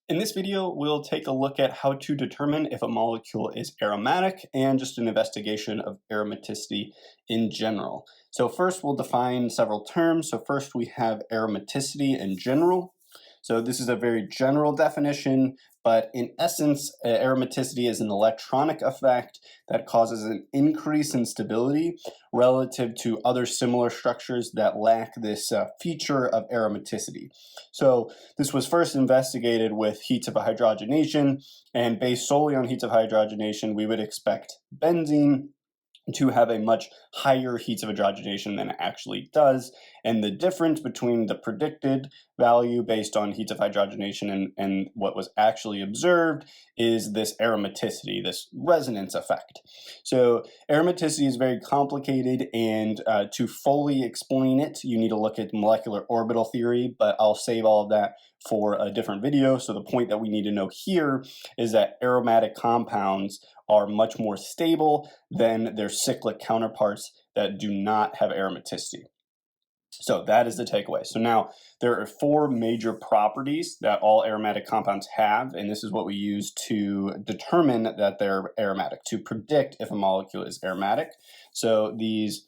In this video, we'll take a look at how to determine if a molecule is aromatic and just an investigation of aromaticity in general. So first we'll define several terms. So first we have aromaticity in general. So this is a very general definition, but in essence, aromaticity is an electronic effect that causes an increase in stability relative to other similar structures that lack this feature of aromaticity. So this was first investigated with heats of hydrogenation, and based solely on heats of hydrogenation, we would expect benzene to have a much higher heats of hydrogenation than it actually does. And the difference between the predicted value based on heats of hydrogenation and what was actually observed is this aromaticity, this resonance effect. So aromaticity is very complicated, and to fully explain it, you need to look at molecular orbital theory, but I'll save all of that for a different video. So the point that we need to know here is that aromatic compounds are much more stable than their cyclic counterparts that do not have aromaticity. So that is the takeaway. So now there are four major properties that all aromatic compounds have, and this is what we use to determine that they're aromatic, to predict if a molecule is aromatic. So these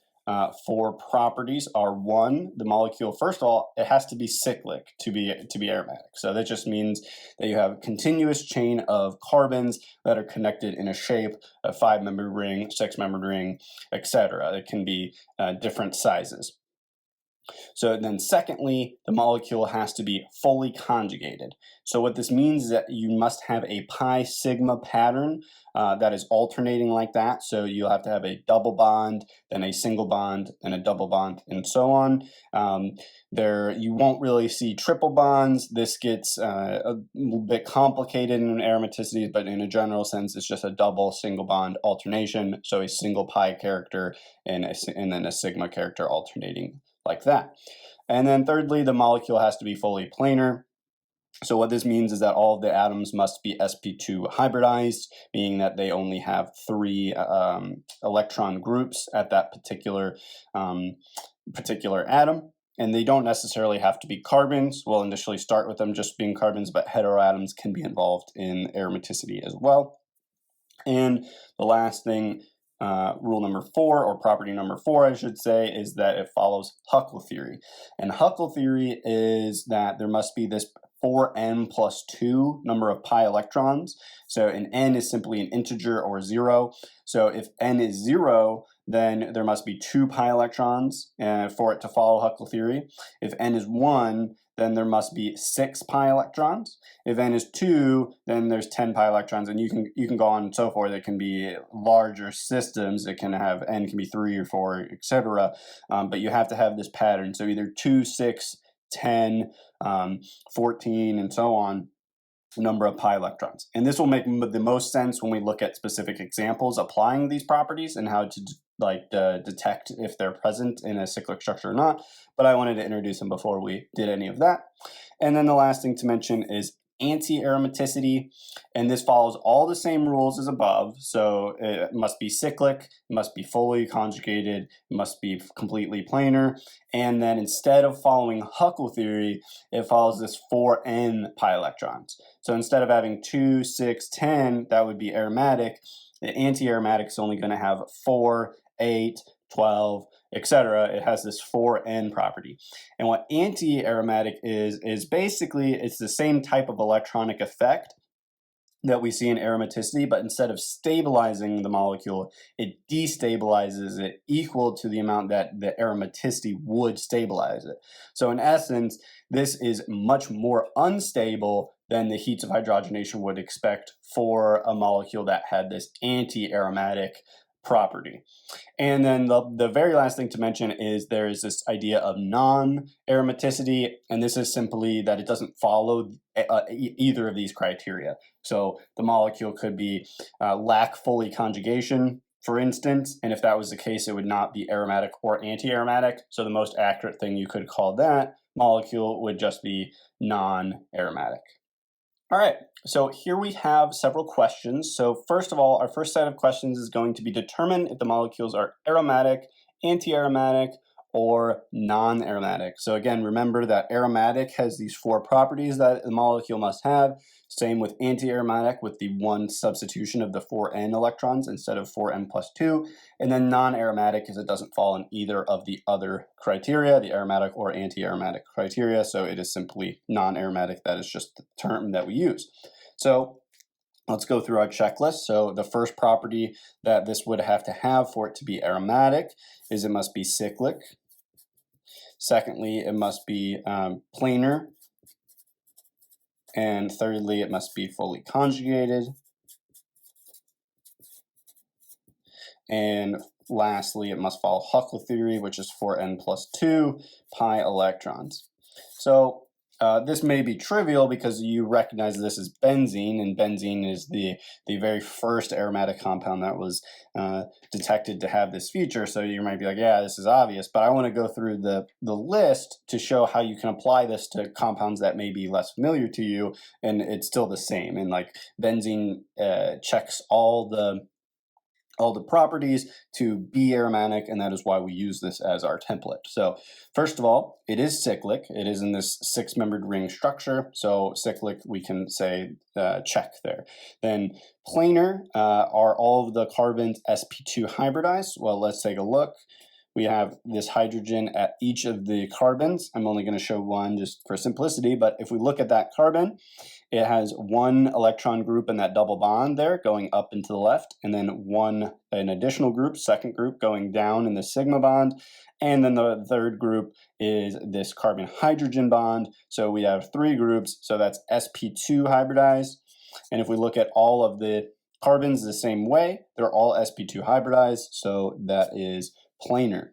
four properties are: one, the molecule, first of all, it has to be cyclic to be aromatic. So that just means that you have a continuous chain of carbons that are connected in a shape, a 5-membered ring, 6-membered ring, etc. It can be different sizes. So then secondly, the molecule has to be fully conjugated. So what this means is that you must have a pi sigma pattern that is alternating like that. So you'll have to have a double bond, then a single bond, then a double bond, and so on. You won't really see triple bonds. This gets a little bit complicated in aromaticity, but in a general sense, it's just a double single bond alternation. So a single pi character and then a sigma character alternating like that. And then thirdly, the molecule has to be fully planar. So what this means is that all of the atoms must be sp2 hybridized, meaning that they only have 3 electron groups at that particular atom. And they don't necessarily have to be carbons. We'll initially start with them just being carbons, but heteroatoms can be involved in aromaticity as well. And the last thing, rule number 4, or property number 4, I should say, is that it follows Huckel theory. And Huckel theory is that there must be this 4n plus 2 number of pi electrons. So an n is simply an integer or 0. So if n is 0, then there must be 2 pi electrons for it to follow Huckel theory. If n is 1, then there must be 6 pi electrons. If n is 2, then there's 10 pi electrons, and you can go on and so forth. It can be larger systems. It can have n can be 3 or 4, etc. But you have to have this pattern. So either 2, 6, 10, 14, and so on, number of pi electrons. And this will make the most sense when we look at specific examples applying these properties and how to detect if they're present in a cyclic structure or not. But I wanted to introduce them before we did any of that. And then the last thing to mention is anti-aromaticity, and this follows all the same rules as above. So it must be cyclic, it must be fully conjugated, it must be completely planar, and then instead of following Huckel theory, it follows this 4n pi electrons. So instead of having 2, 6, 10, that would be aromatic. The anti-aromatic is only going to have 4, 8, 12, etc. It has this 4n property. And what anti-aromatic is basically, it's the same type of electronic effect that we see in aromaticity, but instead of stabilizing the molecule, it destabilizes it equal to the amount that the aromaticity would stabilize it. So in essence, this is much more unstable than the heats of hydrogenation would expect for a molecule that had this anti-aromatic property. And then the very last thing to mention is there is this idea of non-aromaticity, and this is simply that it doesn't follow either of these criteria. So the molecule could be lack fully conjugation, for instance, and if that was the case, it would not be aromatic or anti-aromatic. So the most accurate thing you could call that molecule would just be non-aromatic. All right, so here we have several questions. So first of all, our first set of questions is going to be determine if the molecules are aromatic, anti-aromatic, or non-aromatic. So again, remember that aromatic has these 4 properties that the molecule must have. Same with anti-aromatic with the 1 substitution of the 4n electrons instead of 4n plus 2. And then non-aromatic is it doesn't fall in either of the other criteria, the aromatic or anti-aromatic criteria. So it is simply non-aromatic. That is just the term that we use. So let's go through our checklist. So the first property that this would have to have for it to be aromatic is it must be cyclic. Secondly, it must be planar. And thirdly, it must be fully conjugated. And lastly, it must follow Huckel theory, which is 4n plus 2 pi electrons. So this may be trivial because you recognize this as benzene, and benzene is the very first aromatic compound that was detected to have this feature. So you might be like, yeah, this is obvious, but I want to go through the list to show how you can apply this to compounds that may be less familiar to you, and it's still the same. And like benzene checks all the properties to be aromatic, and that is why we use this as our template. So first of all, it is cyclic. It is in this 6-membered ring structure. So cyclic, we can say check there. Then planar are all of the carbons sp2 hybridized. Well, let's take a look. We have this hydrogen at each of the carbons. I'm only going to show one just for simplicity, but if we look at that carbon, it has 1 electron group in that double bond there going up and to the left, and then an additional group, second group, going down in the sigma bond, and then the third group is this carbon hydrogen bond. So we have 3 groups, so that's sp2 hybridized. And if we look at all of the carbons the same way, they're all sp2 hybridized, so that is planar.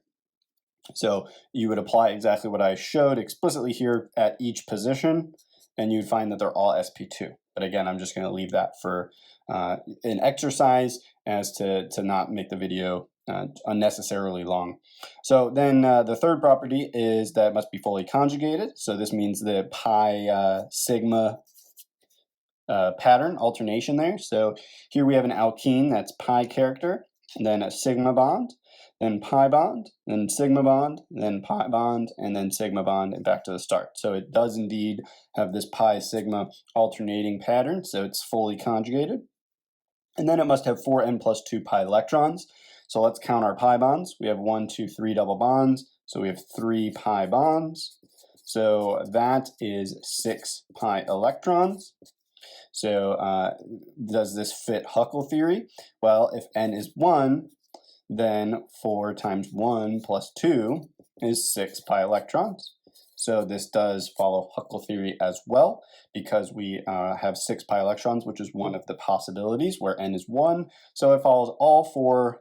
So you would apply exactly what I showed explicitly here at each position, and you'd find that they're all sp2. But again, I'm just going to leave that for an exercise as to not make the video unnecessarily long. So then the third property is that it must be fully conjugated. So this means the pi sigma pattern alternation there. So here we have an alkene that's pi character, and then a sigma bond, then pi bond, then sigma bond, then pi bond, and then sigma bond, and back to the start. So it does indeed have this pi sigma alternating pattern, so it's fully conjugated. And then it must have 4n plus 2 pi electrons. So let's count our pi bonds. We have 1, 2, 3 double bonds, so we have 3 pi bonds. So that is 6 pi electrons. So does this fit Huckel theory? Well, if n is 1, then 4 times 1 plus 2 is 6 pi electrons. So this does follow Huckel theory as well, because we have 6 pi electrons, which is one of the possibilities where n is 1. So it follows all 4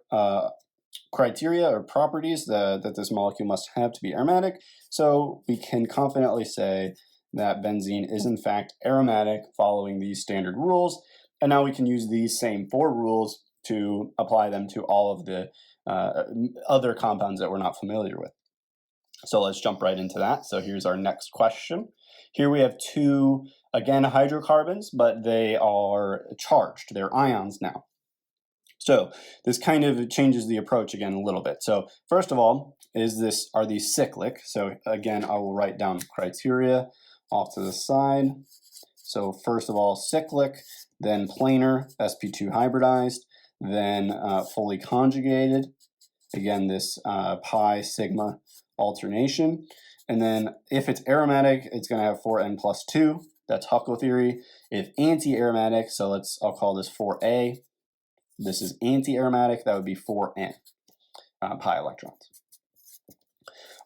criteria or properties that this molecule must have to be aromatic. So we can confidently say that benzene is in fact aromatic following these standard rules. And now we can use these same 4 rules to apply them to all of the other compounds that we're not familiar with. So let's jump right into that. So here's our next question. Here we have 2, again, hydrocarbons, but they are charged. They're ions now. So this kind of changes the approach again a little bit. So first of all, are these cyclic? So again, I will write down criteria off to the side. So first of all, cyclic, then planar, sp2 hybridized, then fully conjugated. Again, this pi sigma alternation. And then if it's aromatic, it's going to have 4n plus 2. That's Huckel theory. If anti-aromatic, so I'll call this 4a. This is anti-aromatic, that would be 4n pi electrons.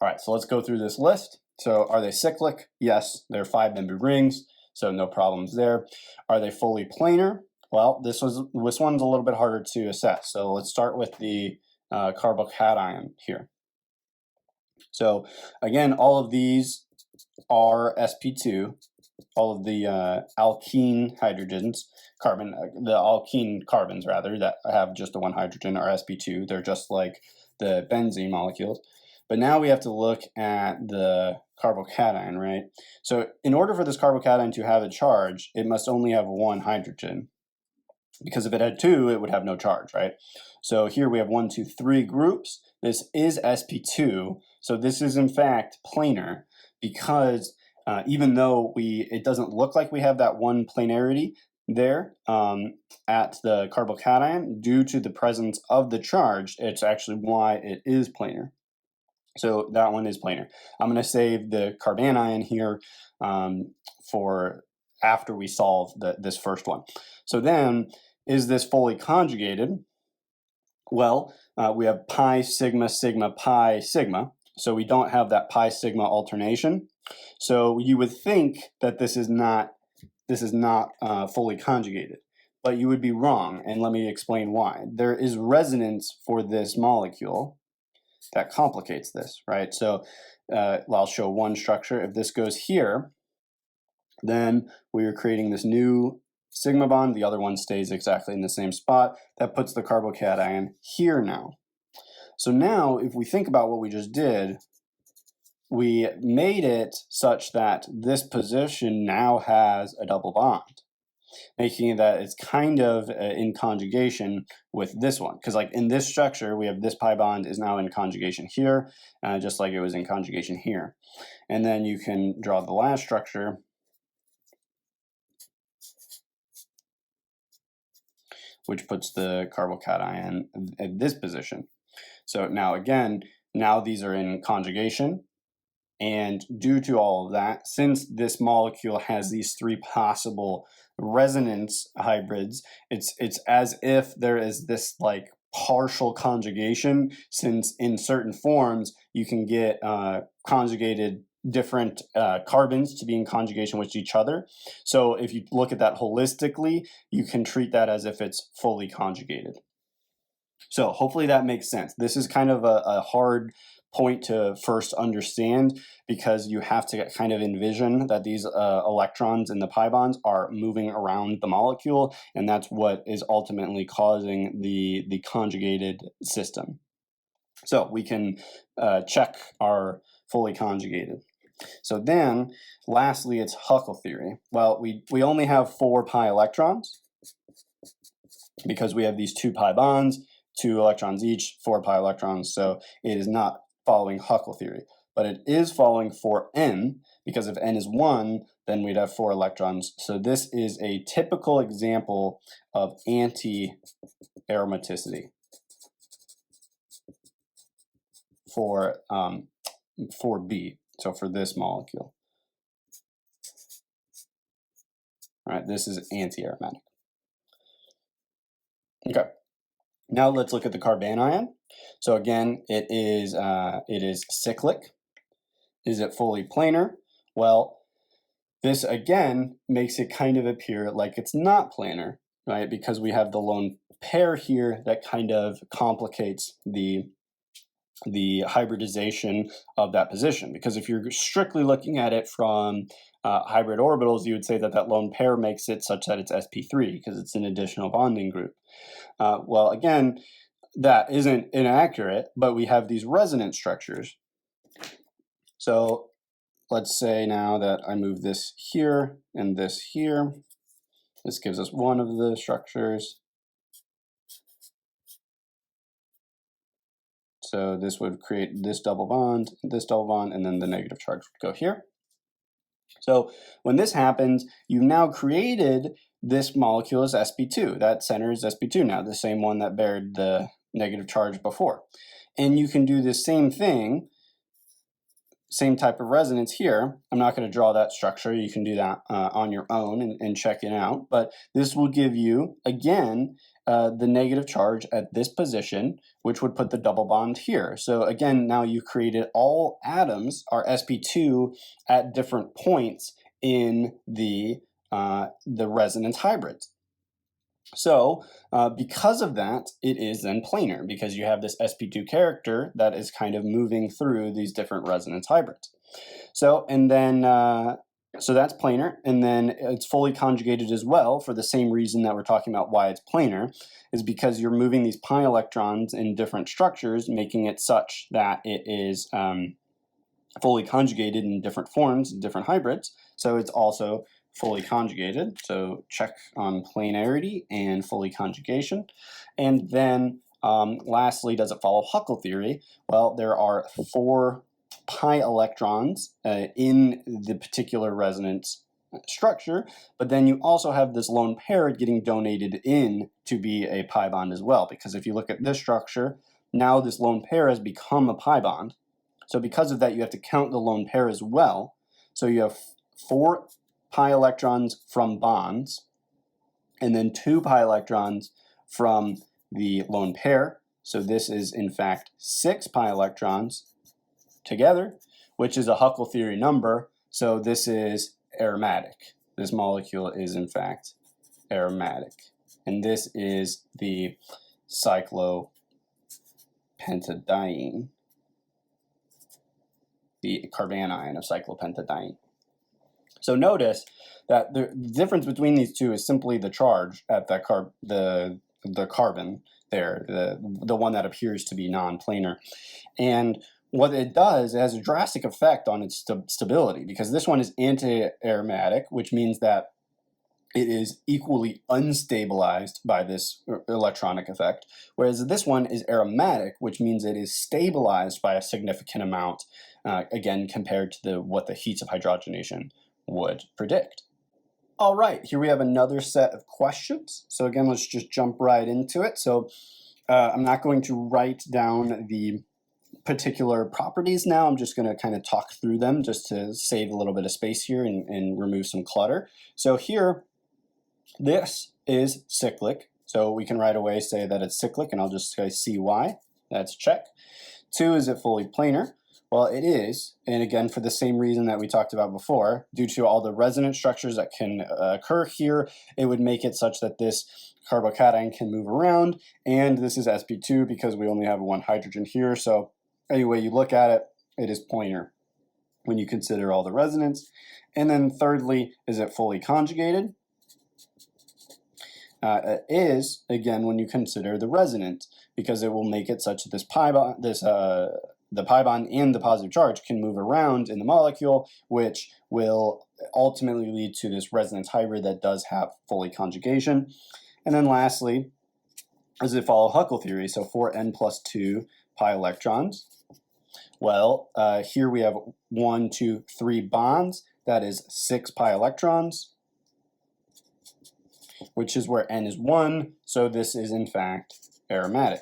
All right, so let's go through this list. So are they cyclic? Yes, they're 5-membered rings, so no problems there. Are they fully planar? Well, this one's a little bit harder to assess. So let's start with the carbocation here. So again, all of these are sp2. All of the alkene hydrogens, the alkene carbons rather, that have just the 1 hydrogen are sp2. They're just like the benzene molecules. But now we have to look at the carbocation, right? So in order for this carbocation to have a charge, it must only have 1 hydrogen. because if it had 2, it would have no charge, right? So here we have 1, 2, 3 groups. This is sp2, so this is in fact planar, because even though it doesn't look like we have that one planarity there at the carbocation, due to the presence of the charge, it's actually why it is planar. So that one is planar. I'm going to save the carbanion here for after we solve this first one. So then, is this fully conjugated? Well, we have pi sigma sigma pi sigma, so we don't have that pi sigma alternation. So you would think that this is not fully conjugated, but you would be wrong, and let me explain why. There is resonance for this molecule that complicates this, right? So I'll show one structure. If this goes here, then we are creating this new sigma bond. The other one stays exactly in the same spot. That puts the carbocation here now. So now, if we think about what we just did, we made it such that this position now has a double bond, making it that it's kind of in conjugation with this one. Because like in this structure, we have this pi bond is now in conjugation here, just like it was in conjugation here. And then you can draw the last structure, which puts the carbocation at this position. So now again, now these are in conjugation. And due to all of that, since this molecule has these 3 possible resonance hybrids, it's as if there is this like partial conjugation, since in certain forms you can get conjugated different carbons to be in conjugation with each other. So if you look at that holistically, you can treat that as if it's fully conjugated. So hopefully that makes sense. This is kind of a hard point to first understand, because you have to kind of envision that these electrons in the pi bonds are moving around the molecule, and that's what is ultimately causing the conjugated system. So we can check our fully conjugated. So then, lastly, it's Huckel theory. Well, we only have 4 pi electrons, because we have these 2 pi bonds, 2 electrons each, 4 pi electrons, so it is not following Huckel theory. But it is following for n, because if n is 1, then we'd have 4 electrons. So this is a typical example of anti-aromaticity for B, so for this molecule. All right, this is anti-aromatic. Okay. Now let's look at the carbanion. So again, it is cyclic. Is it fully planar? Well, this again makes it kind of appear like it's not planar, right? Because we have the lone pair here that kind of complicates the hybridization of that position. Because if you're strictly looking at it from hybrid orbitals, you would say that that lone pair makes it such that it's sp3, because it's an additional bonding group. Well, again, that isn't inaccurate, but we have these resonance structures. So let's say now that I move this here and this here. This gives us one of the structures. So this would create this double bond, and then the negative charge would go here. So when this happens, you've now created this molecule as sp2. That center is sp2 now, the same one that bared the negative charge before. And you can do the same thing, same type of resonance here. I'm not going to draw that structure. You can do that on your own and check it out. But this will give you, again, the negative charge at this position, which would put the double bond here. So again, now you've created all atoms are sp2 at different points in the resonance hybrids. So because of that, it is then planar, because you have this sp2 character that is kind of moving through these different resonance hybrids. So, and then, so that's planar, and then it's fully conjugated as well, for the same reason that we're talking about why it's planar, is because you're moving these pi electrons in different structures, making it such that it is fully conjugated in different forms, different hybrids, so it's also fully conjugated, so check on planarity and fully conjugation. And then lastly, does it follow Huckel theory? Well, there are 4 pi electrons in the particular resonance structure, but then you also have this lone pair getting donated in to be a pi bond as well, because if you look at this structure, now this lone pair has become a pi bond. So because of that, you have to count the lone pair as well. So you have 4 pi electrons from bonds, and then 2 pi electrons from the lone pair. So this is in fact 6 pi electrons together, which is a Huckel theory number. So this is aromatic. This molecule is in fact aromatic. And this is the cyclopentadiene, the carbanion of cyclopentadiene. So notice that the difference between these two is simply the charge at that the carbon there, the one that appears to be non-planar. And what it does, it has a drastic effect on its stability, because this one is anti-aromatic, which means that it is equally unstabilized by this electronic effect, whereas this one is aromatic, which means it is stabilized by a significant amount, again, compared to what the heats of hydrogenation would predict. All right, here we have another set of questions. So again, let's just jump right into it. So I'm not going to write down the particular properties now. I'm just going to kind of talk through them just to save a little bit of space here and remove some clutter. So here, this is cyclic. So we can right away say that it's cyclic, and I'll just say CY. That's check. 2, is it fully planar? Well, it is, and again, for the same reason that we talked about before, due to all the resonance structures that can occur here, it would make it such that this carbocation can move around, and this is sp2 because we only have 1 hydrogen here. So any way you look at it, it is planar when you consider all the resonance. And then thirdly, is it fully conjugated? It is, again, when you consider the resonance, because it will make it such that this pi bond, the pi bond and the positive charge can move around in the molecule, which will ultimately lead to this resonance hybrid that does have fully conjugation. And then lastly, does it follow Huckel theory? So 4n plus 2 pi electrons. Well, here we have 1, 2, 3 bonds. That is 6 pi electrons, which is where n is 1. So this is in fact aromatic.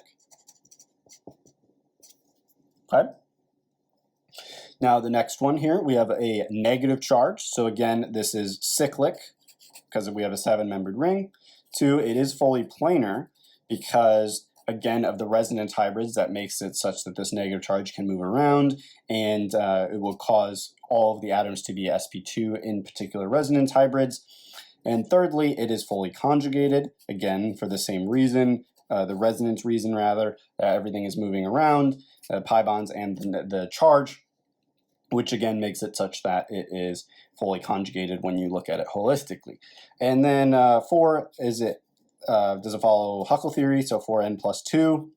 Okay. Now the next one here, we have a negative charge. So again, this is cyclic because we have a 7-membered ring. 2, it is fully planar because, again, of the resonance hybrids that makes it such that this negative charge can move around, and it will cause all of the atoms to be sp2 in particular resonance hybrids. And thirdly, it is fully conjugated, again, for the same reason, the resonance reason rather, everything is moving around, pi bonds and the charge, which again makes it such that it is fully conjugated when you look at it holistically. And then 4, does it follow Huckel theory? So 4n plus 2.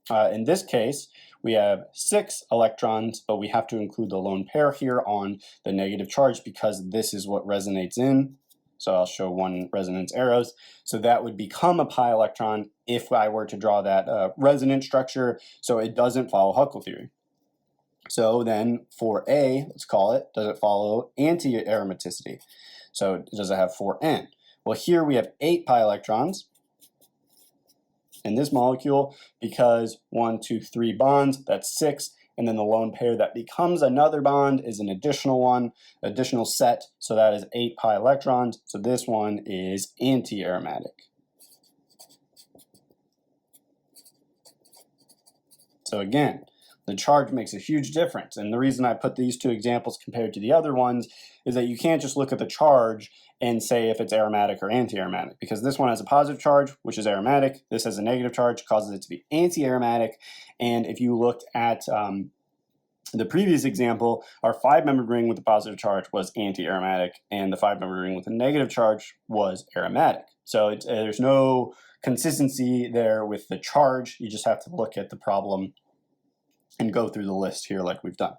In this case, we have 6 electrons, but we have to include the lone pair here on the negative charge because this is what resonates in. So I'll show 1 resonance arrows. So that would become a pi electron if I were to draw that resonance structure. So it doesn't follow Huckel theory. So then for A, let's call it, does it follow anti-aromaticity? So does it have 4n? Well, here we have 8 pi electrons in this molecule because 1, 2, 3 bonds, that's 6. And then the lone pair that becomes another bond is an additional set. So that is 8 pi electrons. So this one is anti-aromatic. So again, the charge makes a huge difference. And the reason I put these 2 examples compared to the other ones is that you can't just look at the charge and say if it's aromatic or anti-aromatic, because this one has a positive charge, which is aromatic. This has a negative charge, causes it to be anti-aromatic. And if you looked at the previous example, our 5-membered ring with the positive charge was anti-aromatic, and the 5-membered ring with the negative charge was aromatic. So there's no consistency there with the charge. You just have to look at the problem and go through the list here like we've done.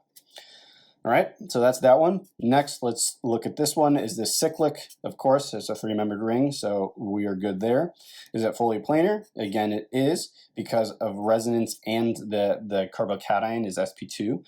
All right, so that's that one. Next, let's look at this one. Is this cyclic? Of course, it's a three-membered ring, so we are good there. Is it fully planar? Again, it is because of resonance and the carbocation is sp2.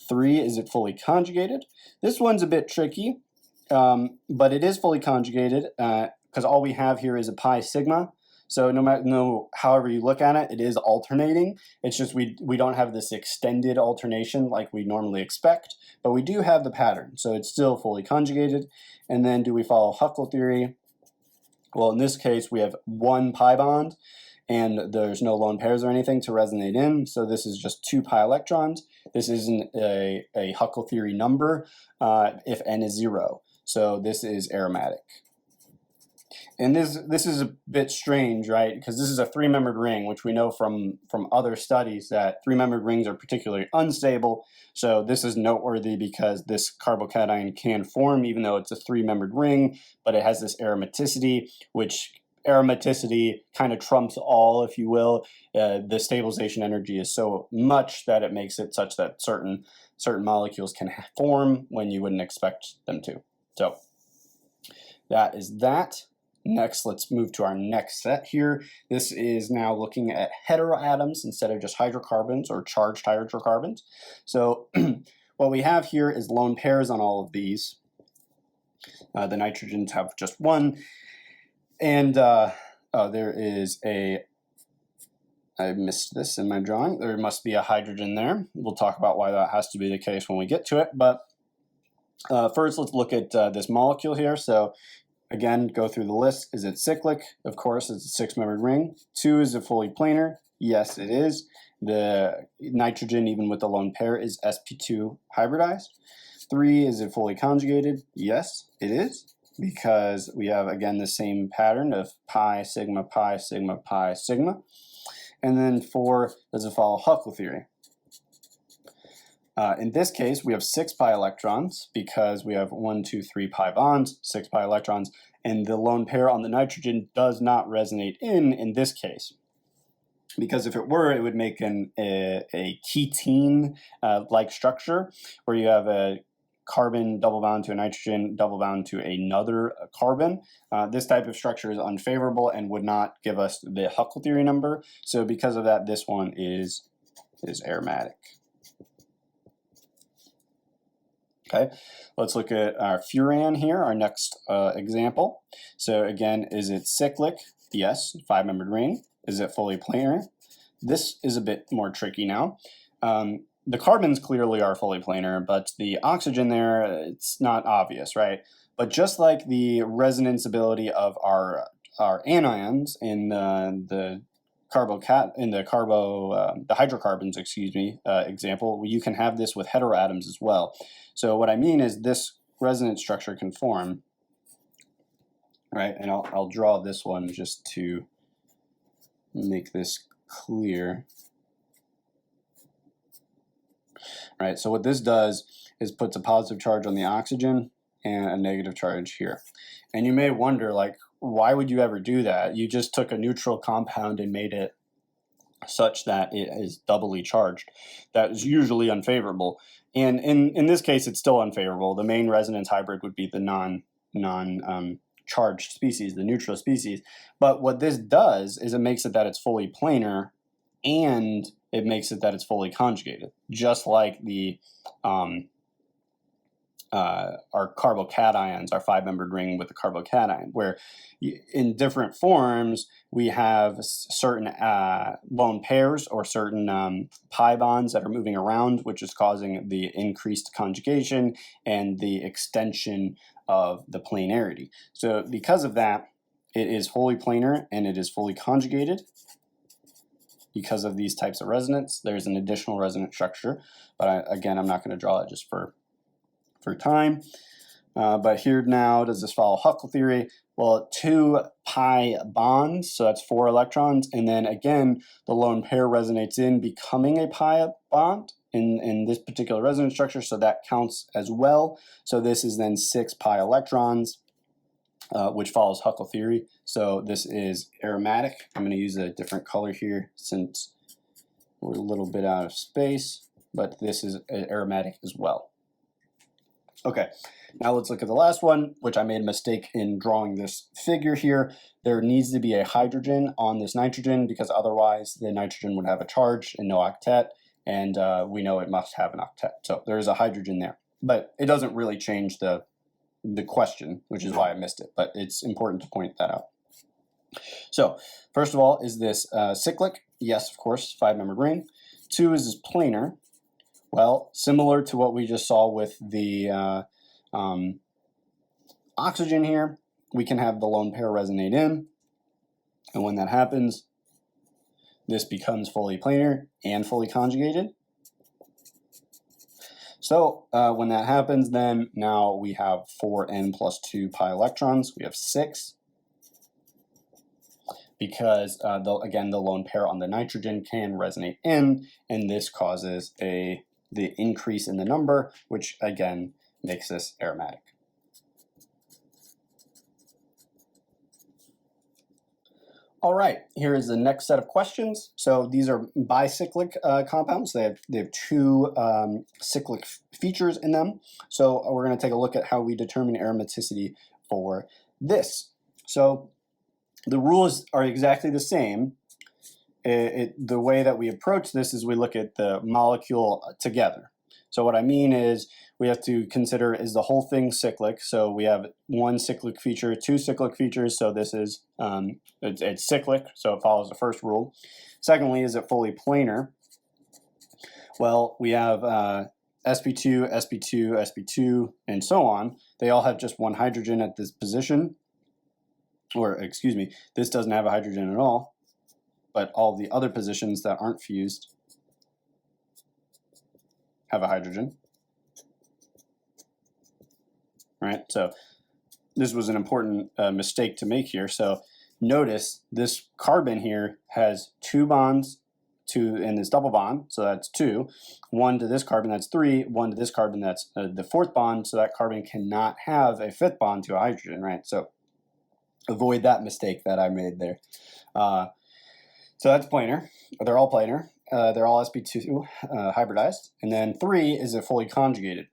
3, is it fully conjugated? This one's a bit tricky, but it is fully conjugated because all we have here is a pi sigma. So however you look at it, it is alternating. It's just we don't have this extended alternation like we normally expect, but we do have the pattern. So it's still fully conjugated. And then do we follow Huckel theory? Well, in this case, we have one pi bond, and there's no lone pairs or anything to resonate in. So this is just 2 pi electrons. This isn't a Huckel theory number if n is 0. So this is aromatic. And this is a bit strange, right? Because this is a three-membered ring, which we know from other studies that three-membered rings are particularly unstable. So this is noteworthy because this carbocation can form even though it's a three-membered ring, but it has this aromaticity, which aromaticity kind of trumps all, if you will. The stabilization energy is so much that it makes it such that certain molecules can form when you wouldn't expect them to. So that is that. Next, let's move to our next set here. This is now looking at heteroatoms instead of just hydrocarbons or charged hydrocarbons. So what we have here is lone pairs on all of these. The nitrogens have just one. And there is I missed this in my drawing. There must be a hydrogen there. We'll talk about why that has to be the case when we get to it. But first, let's look at this molecule here. So again, go through the list. Is it cyclic? Of course, it's a 6-membered ring. 2, is it fully planar? Yes, it is. The nitrogen, even with the lone pair, is sp2 hybridized. 3, is it fully conjugated? Yes, it is, because we have, again, the same pattern of pi, sigma, pi, sigma, pi, sigma. And then 4, does it follow Huckel theory? In this case, we have 6 pi electrons because we have 1, 2, 3 pi bonds, 6 pi electrons, and the lone pair on the nitrogen does not resonate in this case. Because if it were, it would make a ketene-like structure where you have a carbon double bound to a nitrogen, double bound to another carbon. This type of structure is unfavorable and would not give us the Huckel theory number. So because of that, this one is aromatic. Okay, let's look at our furan here, our next example. So again, is it cyclic? Yes, 5-membered ring. Is it fully planar? This is a bit more tricky now. The carbons clearly are fully planar, but the oxygen there, it's not obvious, right? But just like the resonance ability of our anions in the hydrocarbons, example, you can have this with heteroatoms as well. So what I mean is this resonance structure can form, right? And I'll draw this one just to make this clear. Right, so what this does is puts a positive charge on the oxygen and a negative charge here. And you may wonder, like, why would you ever do that? You just took a neutral compound and made it such that it is doubly charged. That is usually unfavorable. And in this case, it's still unfavorable. The main resonance hybrid would be the non-charged species, the neutral species. But what this does is it makes it that it's fully planar, and it makes it that it's fully conjugated, just like the our carbocations, our 5-membered ring with the carbocation, where in different forms we have certain lone pairs or certain pi bonds that are moving around, which is causing the increased conjugation and the extension of the planarity. So because of that, it is fully planar and it is fully conjugated. Because of these types of resonance, there's an additional resonance structure, but again, I'm not going to draw it just for time. But here now, does this follow Huckel theory? Well, 2 pi bonds, so that's 4 electrons, and then again, the lone pair resonates in, becoming a pi bond in this particular resonance structure, so that counts as well. So this is then 6 pi electrons, which follows Huckel theory. So this is aromatic. I'm going to use a different color here since we're a little bit out of space, but this is aromatic as well. Okay, now let's look at the last one, which I made a mistake in drawing this figure here. There needs to be a hydrogen on this nitrogen because otherwise the nitrogen would have a charge and no octet, and we know it must have an octet. So there is a hydrogen there, but it doesn't really change the question, which is why I missed it, but it's important to point that out. So first of all, is this cyclic? Yes, of course, 5-membered ring. 2 is this planar. Well, similar to what we just saw with the oxygen here, we can have the lone pair resonate in, and when that happens, this becomes fully planar and fully conjugated. So when that happens, then now we have 4n plus 2 pi electrons. We have 6 because, again, the lone pair on the nitrogen can resonate in, and this causes the increase in the number, which, again, makes this aromatic. All right, here is the next set of questions. So these are bicyclic compounds. They have 2 cyclic features in them. So we're going to take a look at how we determine aromaticity for this. So the rules are exactly the same. The way that we approach this is we look at the molecule together. So what I mean is we have to consider, is the whole thing cyclic? So we have 1 cyclic feature, 2 cyclic features. So this is, it's cyclic, so it follows the first rule. Secondly, is it fully planar? Well, we have sp2, sp2, sp2, and so on. They all have just 1 hydrogen at this position. Or, excuse me, this doesn't have a hydrogen at all. But all the other positions that aren't fused have a hydrogen. Right, so this was an important mistake to make here. So notice this carbon here has 2 bonds in this double bond, so that's 2. 1 to this carbon, that's 3. 1 to this carbon, that's the 4th bond, so that carbon cannot have a 5th bond to a hydrogen, right? So avoid that mistake that I made there. So that's planar. They're all planar. They're all sp2 hybridized. And then 3 is a fully conjugated.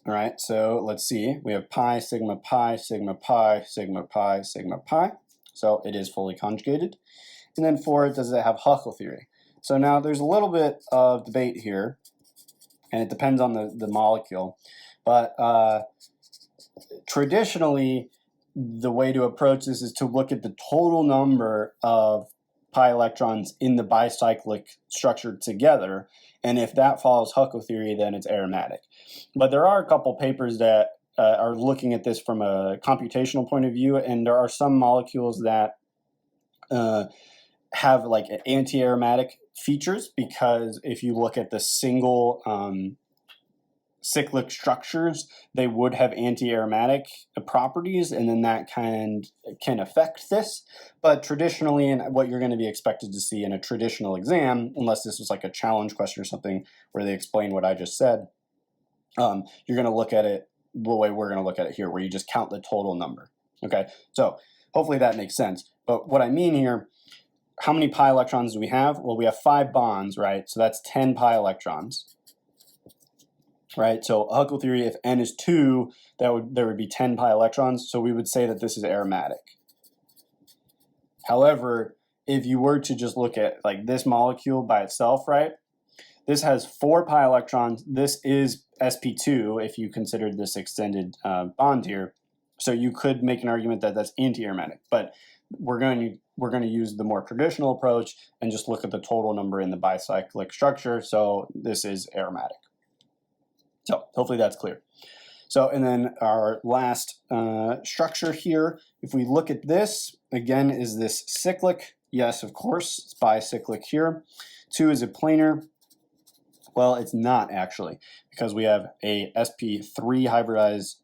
All right, so let's see. We have pi, sigma, pi, sigma, pi, sigma, pi, sigma, pi. So it is fully conjugated. And then 4, does it have Huckel theory? So now there's a little bit of debate here, and it depends on the molecule. But traditionally, the way to approach this is to look at the total number of pi electrons in the bicyclic structure together, and if that follows Huckel theory, then it's aromatic. But there are a couple papers that are looking at this from a computational point of view, and there are some molecules that have like anti-aromatic features, because if you look at the single cyclic structures, they would have anti-aromatic properties, and then that can affect this. But traditionally, and what you're going to be expected to see in a traditional exam, unless this was like a challenge question or something where they explain what I just said, you're going to look at it the way we're going to look at it here, where you just count the total number. Okay, so hopefully that makes sense. But what I mean here, how many pi electrons do we have? Well, we have 5 bonds, right? So that's 10 pi electrons. Right, so Huckel theory, if n is 2, there would be 10 pi electrons, so we would say that this is aromatic. However, if you were to just look at like this molecule by itself, right, this has 4 pi electrons. This is sp2 if you considered this extended bond here, so you could make an argument that that's anti-aromatic. But we're going to use the more traditional approach and just look at the total number in the bicyclic structure. So this is aromatic. So hopefully that's clear. So, and then our last structure here, if we look at this, again, is this cyclic? Yes, of course, it's bicyclic here. 2 is a planar. Well, it's not actually, because we have a sp3 hybridized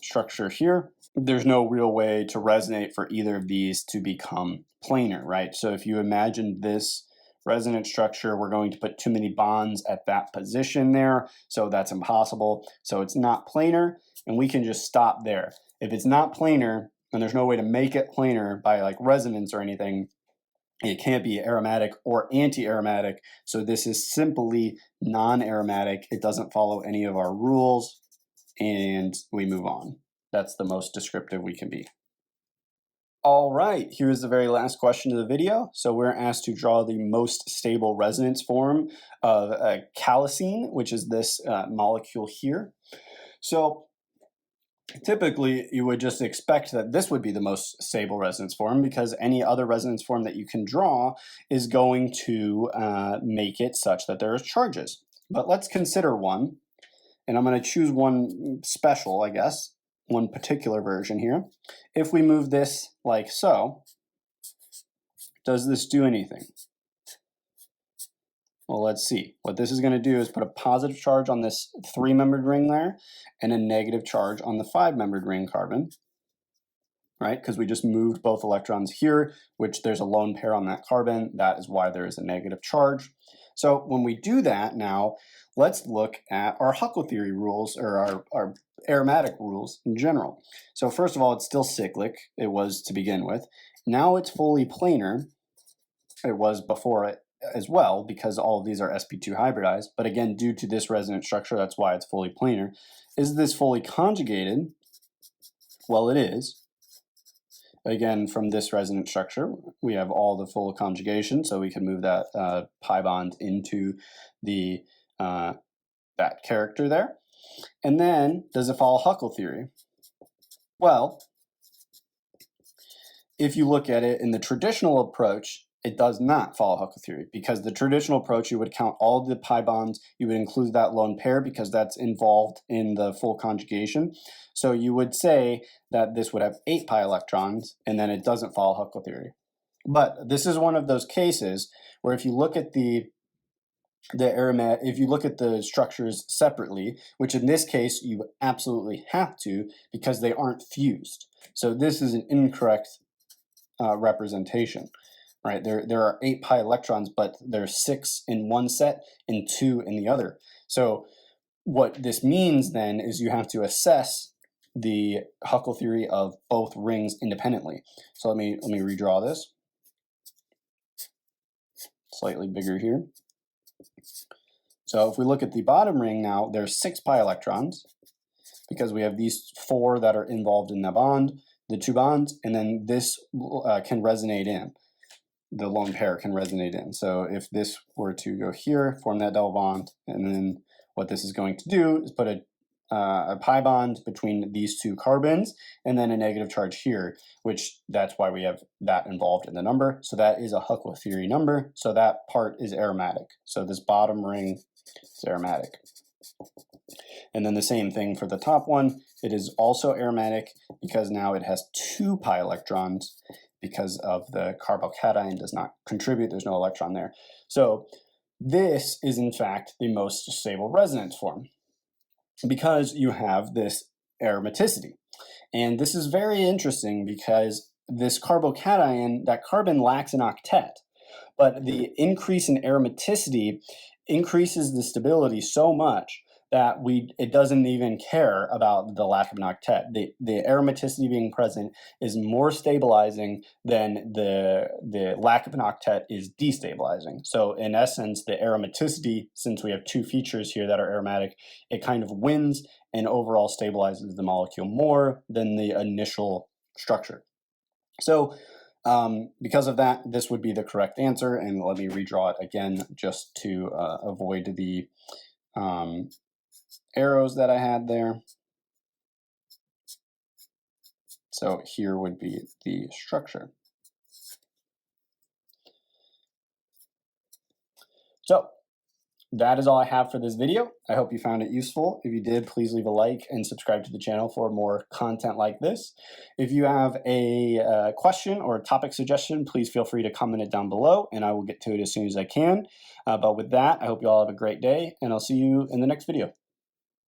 structure here. There's no real way to resonate for either of these to become planar, right? So if you imagine this resonance structure, we're going to put too many bonds at that position there, so that's impossible. So it's not planar, and we can just stop there. If it's not planar, and there's no way to make it planar by like resonance or anything, It can't be aromatic or anti-aromatic, so this is simply non-aromatic. It doesn't follow any of our rules, and we move on. That's the most descriptive we can be. All right, here's the very last question of the video. So we're asked to draw the most stable resonance form of calicene, which is this molecule here. So typically, you would just expect that this would be the most stable resonance form because any other resonance form that you can draw is going to make it such that there are charges. But let's consider one, and I'm going to choose one special, I guess, one particular version here. If we move this like so, does this do anything? Well, let's see. What this is going to do is put a positive charge on this 3-membered ring there and a negative charge on the 5-membered ring carbon, right? Because we just moved both electrons here, which there's a lone pair on that carbon. That is why there is a negative charge. So when we do that now, let's look at our Huckel theory rules, or our aromatic rules in general. So first of all, it's still cyclic. It was to begin with. Now it's fully planar. It was before it as well, because all of these are sp2 hybridized. But again, due to this resonance structure, that's why it's fully planar. Is this fully conjugated? Well, it is. Again, from this resonance structure, we have all the full conjugation, so we can move that pi bond into the that character there. And then, does it follow Huckel theory? Well, if you look at it in the traditional approach, it does not follow Huckel theory, because the traditional approach, you would count all the pi bonds, you would include that lone pair because that's involved in the full conjugation. So you would say that this would have 8 pi electrons, and then it doesn't follow Huckel theory. But this is one of those cases where if you look at if you look at the structures separately, which in this case you absolutely have to because they aren't fused. So this is an incorrect representation. Right, there are 8 pi electrons, but there's 6 in one set and 2 in the other. So what this means then is you have to assess the Huckel theory of both rings independently. So let me redraw this. Slightly bigger here. So if we look at the bottom ring now, there's 6 pi electrons because we have these 4 that are involved in the bond, the 2 bonds, and then this can resonate in. The lone pair can resonate in. So if this were to go here, form that double bond, and then what this is going to do is put a pi bond between these 2 carbons, and then a negative charge here, which that's why we have that involved in the number. So that is a Huckel theory number. So that part is aromatic. So this bottom ring is aromatic. And then the same thing for the top one. It is also aromatic because now it has 2 pi electrons, because of the carbocation does not contribute, there's no electron there. So this is in fact the most stable resonance form because you have this aromaticity. And this is very interesting because this carbocation, that carbon lacks an octet, but the increase in aromaticity increases the stability so much that it doesn't even care about the lack of an octet. The aromaticity being present is more stabilizing than the lack of an octet is destabilizing. So in essence, the aromaticity, since we have 2 features here that are aromatic, it kind of wins and overall stabilizes the molecule more than the initial structure. So because of that, this would be the correct answer. And let me redraw it again just to avoid the arrows that I had there. So here would be the structure. So that is all I have for this video. I hope you found it useful. If you did, please leave a like and subscribe to the channel for more content like this. If you have a question or a topic suggestion, please feel free to comment it down below and I will get to it as soon as I can. But with that, I hope you all have a great day and I'll see you in the next video.